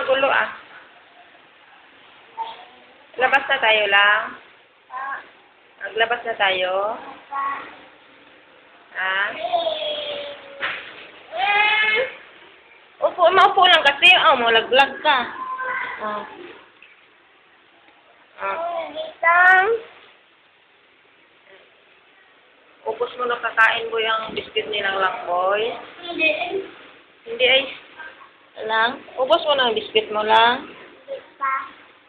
magulo ah. Labas na tayo lang. Maglabas na tayo. Ah? Maupo lang kasi. Oh, malaglag ka. Oh. Oh. Upos mo na kakain mo yung biscuit nilang Langboy. Hindi. Hindi ay. Lang. Ubos mo na yung biscuit mo lang.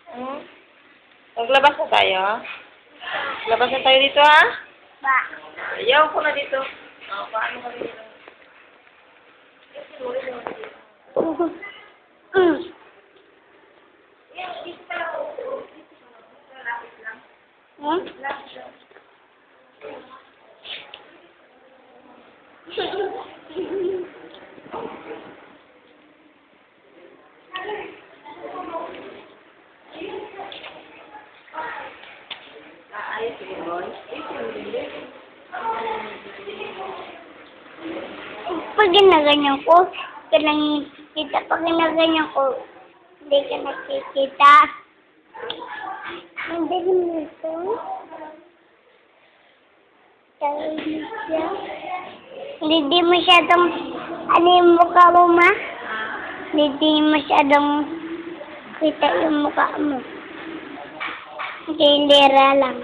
Hmm? Maglabas na tayo. Labas na tayo dito ha. Ba. Ayaw ko na dito. Oh, paano ka dito? Ayos sige boy. Pag ginaganyan ko, kailangan kita. Pag ginaganyan ko, hindi ka nakikita. Hindi mo ito. Hindi masyadong, ano yung mukha mo, ma? Hindi masyadong kita yung mukha mo. Hilera lang.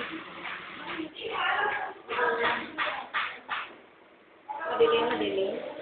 Madilim.